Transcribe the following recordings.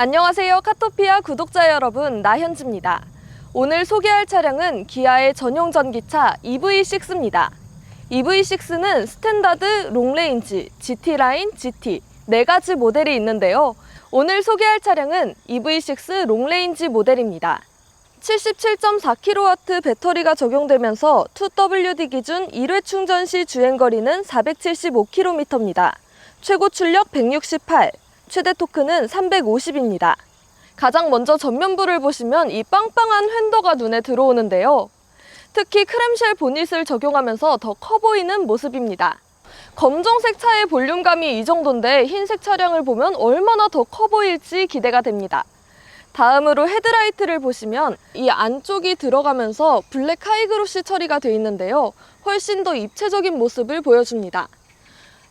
안녕하세요. 카토피아 구독자 여러분, 나현지입니다. 오늘 소개할 차량은 기아의 전용 전기차 EV6입니다. EV6는 스탠다드, 롱레인지, GT라인, GT 4가지 모델이 있는데요. 오늘 소개할 차량은 EV6 롱레인지 모델입니다. 77.4kW 배터리가 적용되면서 2WD 기준 1회 충전 시 주행거리는 475km입니다. 최고 출력 168, 최대 토크는 350입니다. 가장 먼저 전면부를 보시면 이 빵빵한 휀더가 눈에 들어오는데요. 특히 크렘쉘 보닛을 적용하면서 더 커 보이는 모습입니다. 검정색 차의 볼륨감이 이 정도인데 흰색 차량을 보면 얼마나 더 커 보일지 기대가 됩니다. 다음으로 헤드라이트를 보시면 이 안쪽이 들어가면서 블랙 하이그로시 처리가 되어 있는데요. 훨씬 더 입체적인 모습을 보여줍니다.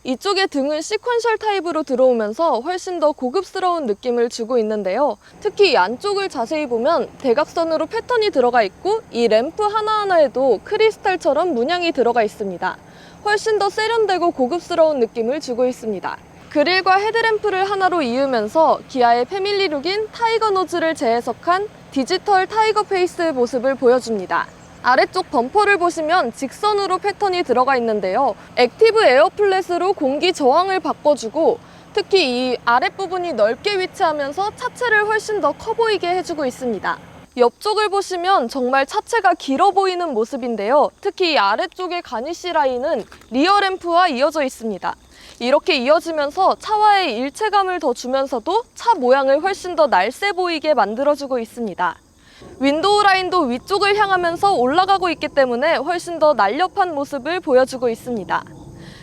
이쪽의 등은 시퀀셜 타입으로 들어오면서 훨씬 더 고급스러운 느낌을 주고 있는데요. 특히 이 안쪽을 자세히 보면 대각선으로 패턴이 들어가 있고 이 램프 하나하나에도 크리스탈처럼 문양이 들어가 있습니다. 훨씬 더 세련되고 고급스러운 느낌을 주고 있습니다. 그릴과 헤드램프를 하나로 이으면서 기아의 패밀리룩인 타이거 노즈를 재해석한 디지털 타이거 페이스의 모습을 보여줍니다. 아래쪽 범퍼를 보시면 직선으로 패턴이 들어가 있는데요. 액티브 에어 플랫으로 공기 저항을 바꿔주고 특히 이 아랫부분이 넓게 위치하면서 차체를 훨씬 더 커 보이게 해주고 있습니다. 옆쪽을 보시면 정말 차체가 길어 보이는 모습인데요. 특히 이 아래쪽의 가니쉬 라인은 리어 램프와 이어져 있습니다. 이렇게 이어지면서 차와의 일체감을 더 주면서도 차 모양을 훨씬 더 날쌔 보이게 만들어주고 있습니다. 윈도우 라인도 위쪽을 향하면서 올라가고 있기 때문에 훨씬 더 날렵한 모습을 보여주고 있습니다.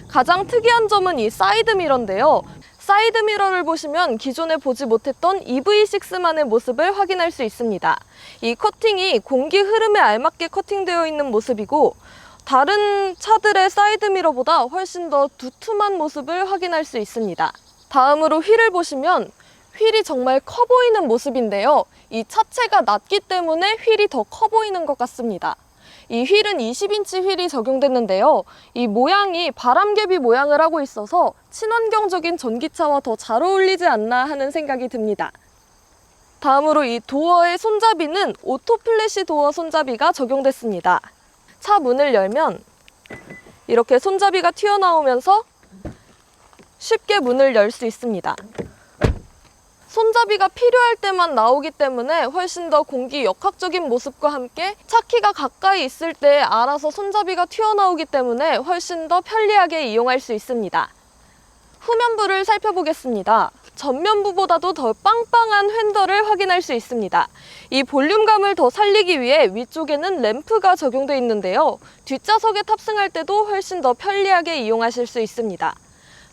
가장 특이한 점은 이 사이드미러인데요. 사이드미러를 보시면 기존에 보지 못했던 EV6만의 모습을 확인할 수 있습니다. 이 커팅이 공기 흐름에 알맞게 커팅되어 있는 모습이고 다른 차들의 사이드미러보다 훨씬 더 두툼한 모습을 확인할 수 있습니다. 다음으로 휠을 보시면 휠이 정말 커 보이는 모습인데요. 이 차체가 낮기 때문에 휠이 더 커 보이는 것 같습니다. 이 휠은 20인치 휠이 적용됐는데요. 이 모양이 바람개비 모양을 하고 있어서 친환경적인 전기차와 더 잘 어울리지 않나 하는 생각이 듭니다. 다음으로 이 도어의 손잡이는 오토 플래시 도어 손잡이가 적용됐습니다. 차 문을 열면 이렇게 손잡이가 튀어나오면서 쉽게 문을 열 수 있습니다. 손잡이가 필요할 때만 나오기 때문에 훨씬 더 공기 역학적인 모습과 함께 차 키가 가까이 있을 때 알아서 손잡이가 튀어나오기 때문에 훨씬 더 편리하게 이용할 수 있습니다. 후면부를 살펴보겠습니다. 전면부보다도 더 빵빵한 휀더를 확인할 수 있습니다. 이 볼륨감을 더 살리기 위해 위쪽에는 램프가 적용되어 있는데요. 뒷좌석에 탑승할 때도 훨씬 더 편리하게 이용하실 수 있습니다.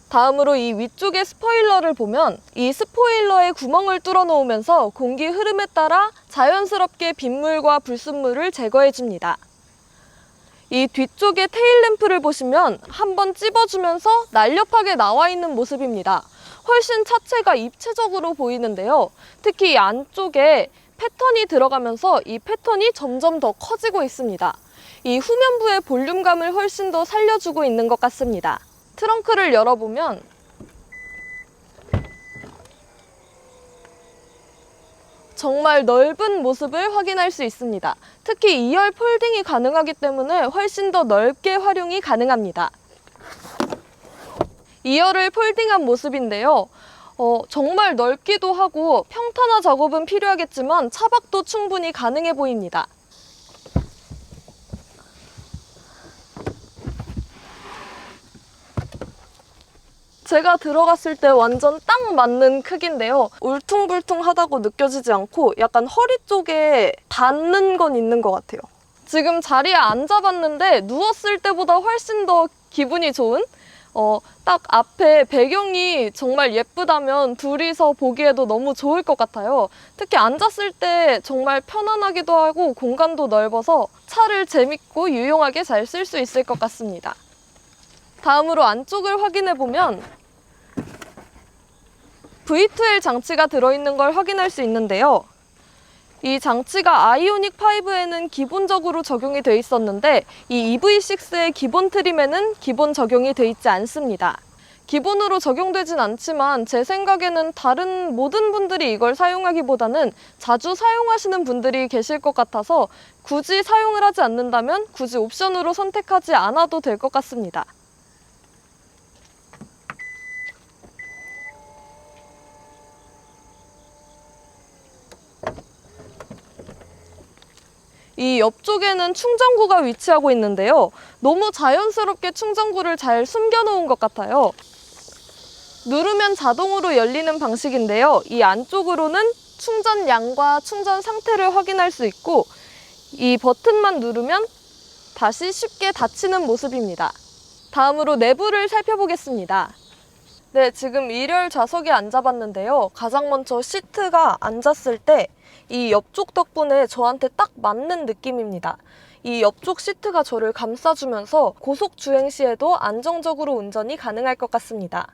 다음으로 이 위쪽의 스포일러를 보면 이 스포일러에 구멍을 뚫어 놓으면서 공기 흐름에 따라 자연스럽게 빗물과 불순물을 제거해 줍니다. 이 뒤쪽의 테일램프를 보시면 한번 찝어주면서 날렵하게 나와 있는 모습입니다. 훨씬 차체가 입체적으로 보이는데요. 특히 이 안쪽에 패턴이 들어가면서 이 패턴이 점점 더 커지고 있습니다. 이 후면부의 볼륨감을 훨씬 더 살려주고 있는 것 같습니다. 트렁크를 열어보면 정말 넓은 모습을 확인할 수 있습니다. 특히 2열 폴딩이 가능하기 때문에 훨씬 더 넓게 활용이 가능합니다. 2열을 폴딩한 모습인데요. 정말 넓기도 하고 평탄화 작업은 필요하겠지만 차박도 충분히 가능해 보입니다. 제가 들어갔을 때 완전 딱 맞는 크기인데요. 울퉁불퉁하다고 느껴지지 않고 약간 허리 쪽에 닿는 건 있는 것 같아요. 지금 자리에 앉아봤는데 누웠을 때보다 훨씬 더 기분이 좋은? 딱 앞에 배경이 정말 예쁘다면 둘이서 보기에도 너무 좋을 것 같아요. 특히 앉았을 때 정말 편안하기도 하고 공간도 넓어서 차를 재밌고 유용하게 잘 쓸 수 있을 것 같습니다. 다음으로 안쪽을 확인해보면 V2L 장치가 들어있는 걸 확인할 수 있는데요. 이 장치가 아이오닉 5에는 기본적으로 적용이 돼 있었는데 이 EV6의 기본 트림에는 기본 적용이 돼 있지 않습니다. 기본으로 적용되진 않지만 제 생각에는 다른 모든 분들이 이걸 사용하기보다는 자주 사용하시는 분들이 계실 것 같아서 굳이 사용을 하지 않는다면 굳이 옵션으로 선택하지 않아도 될 것 같습니다. 이 옆쪽에는 충전구가 위치하고 있는데요. 너무 자연스럽게 충전구를 잘 숨겨놓은 것 같아요. 누르면 자동으로 열리는 방식인데요. 이 안쪽으로는 충전량과 충전 상태를 확인할 수 있고 이 버튼만 누르면 다시 쉽게 닫히는 모습입니다. 다음으로 내부를 살펴보겠습니다. 네, 지금 1열 좌석에 앉아봤는데요. 가장 먼저 시트가 앉았을 때 이 옆쪽 덕분에 저한테 딱 맞는 느낌입니다. 이 옆쪽 시트가 저를 감싸주면서 고속 주행 시에도 안정적으로 운전이 가능할 것 같습니다.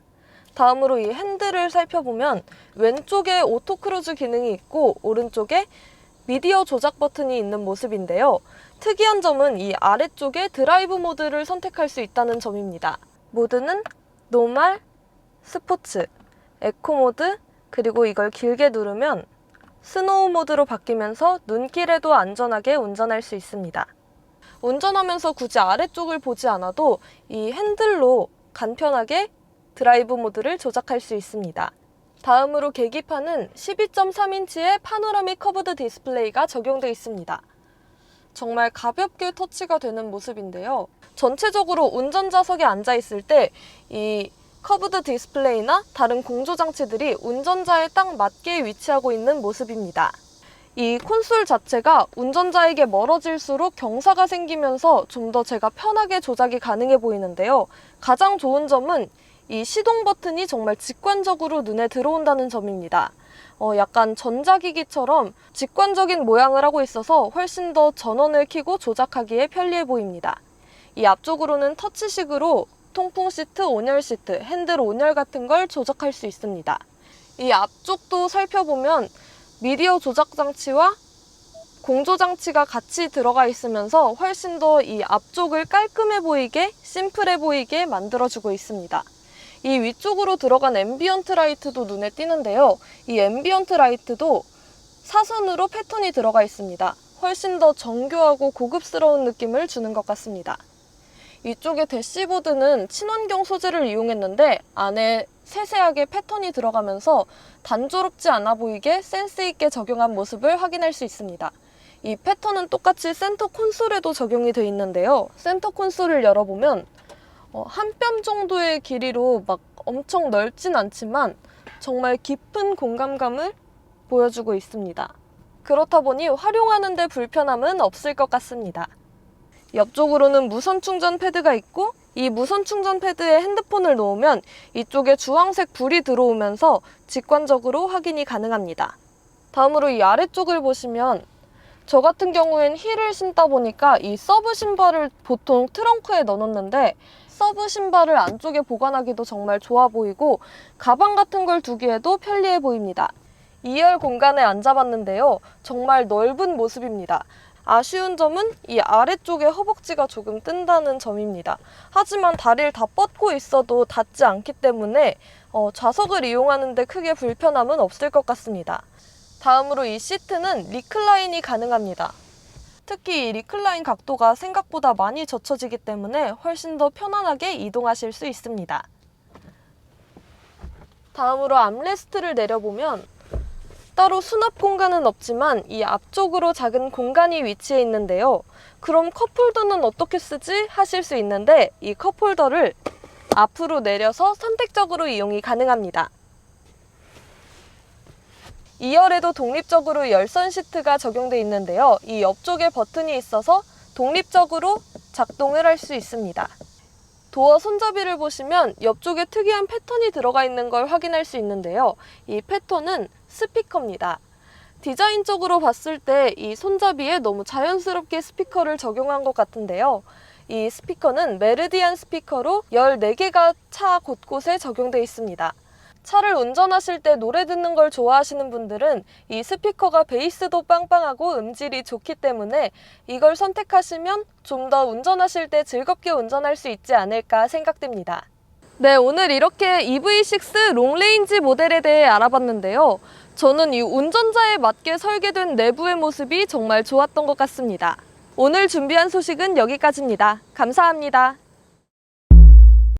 다음으로 이 핸들을 살펴보면 왼쪽에 오토크루즈 기능이 있고 오른쪽에 미디어 조작 버튼이 있는 모습인데요. 특이한 점은 이 아래쪽에 드라이브 모드를 선택할 수 있다는 점입니다. 모드는 노멀, 스포츠, 에코 모드, 그리고 이걸 길게 누르면 스노우 모드로 바뀌면서 눈길에도 안전하게 운전할 수 있습니다. 운전하면서 굳이 아래쪽을 보지 않아도 이 핸들로 간편하게 드라이브 모드를 조작할 수 있습니다. 다음으로 계기판은 12.3인치의 파노라믹 커브드 디스플레이가 적용되어 있습니다. 정말 가볍게 터치가 되는 모습인데요. 전체적으로 운전좌석에 앉아있을 때 이 커브드 디스플레이나 다른 공조장치들이 운전자에 딱 맞게 위치하고 있는 모습입니다. 이 콘솔 자체가 운전자에게 멀어질수록 경사가 생기면서 좀 더 제가 편하게 조작이 가능해 보이는데요. 가장 좋은 점은 이 시동 버튼이 정말 직관적으로 눈에 들어온다는 점입니다. 약간 전자기기처럼 직관적인 모양을 하고 있어서 훨씬 더 전원을 켜고 조작하기에 편리해 보입니다. 이 앞쪽으로는 터치식으로 통풍 시트, 온열 시트, 핸들 온열 같은 걸 조작할 수 있습니다. 이 앞쪽도 살펴보면 미디어 조작 장치와 공조 장치가 같이 들어가 있으면서 훨씬 더 이 앞쪽을 깔끔해 보이게, 심플해 보이게 만들어주고 있습니다. 이 위쪽으로 들어간 앰비언트 라이트도 눈에 띄는데요. 이 앰비언트 라이트도 사선으로 패턴이 들어가 있습니다. 훨씬 더 정교하고 고급스러운 느낌을 주는 것 같습니다. 이쪽에 대시보드는 친환경 소재를 이용했는데 안에 세세하게 패턴이 들어가면서 단조롭지 않아 보이게 센스 있게 적용한 모습을 확인할 수 있습니다. 이 패턴은 똑같이 센터 콘솔에도 적용이 되어 있는데요. 센터 콘솔을 열어보면 한 뼘 정도의 길이로 막 엄청 넓진 않지만 정말 깊은 공간감을 보여주고 있습니다. 그렇다 보니 활용하는 데 불편함은 없을 것 같습니다. 옆쪽으로는 무선 충전 패드가 있고 이 무선 충전 패드에 핸드폰을 놓으면 이쪽에 주황색 불이 들어오면서 직관적으로 확인이 가능합니다. 다음으로 이 아래쪽을 보시면 저 같은 경우엔 힐을 신다 보니까 이 서브 신발을 보통 트렁크에 넣어놓는데 서브 신발을 안쪽에 보관하기도 정말 좋아 보이고 가방 같은 걸 두기에도 편리해 보입니다. 2열 공간에 앉아봤는데요. 정말 넓은 모습입니다. 아쉬운 점은 이 아래쪽에 허벅지가 조금 뜬다는 점입니다. 하지만 다리를 다 뻗고 있어도 닿지 않기 때문에 좌석을 이용하는 데 크게 불편함은 없을 것 같습니다. 다음으로 이 시트는 리클라인이 가능합니다. 특히 이 리클라인 각도가 생각보다 많이 젖혀지기 때문에 훨씬 더 편안하게 이동하실 수 있습니다. 다음으로 암레스트를 내려보면 따로 수납 공간은 없지만 이 앞쪽으로 작은 공간이 위치해 있는데요. 그럼 컵홀더는 어떻게 쓰지? 하실 수 있는데 이 컵홀더를 앞으로 내려서 선택적으로 이용이 가능합니다. 2열에도 독립적으로 열선 시트가 적용되어 있는데요. 이 옆쪽에 버튼이 있어서 독립적으로 작동을 할 수 있습니다. 도어 손잡이를 보시면 옆쪽에 특이한 패턴이 들어가 있는 걸 확인할 수 있는데요. 이 패턴은 스피커입니다. 디자인적으로 봤을 때 이 손잡이에 너무 자연스럽게 스피커를 적용한 것 같은데요. 이 스피커는 메르디안 스피커로 14개가 차 곳곳에 적용되어 있습니다. 차를 운전하실 때 노래 듣는 걸 좋아하시는 분들은 이 스피커가 베이스도 빵빵하고 음질이 좋기 때문에 이걸 선택하시면 좀 더 운전하실 때 즐겁게 운전할 수 있지 않을까 생각됩니다. 네, 오늘 이렇게 EV6 롱레인지 모델에 대해 알아봤는데요. 저는 이 운전자에 맞게 설계된 내부의 모습이 정말 좋았던 것 같습니다. 오늘 준비한 소식은 여기까지입니다. 감사합니다.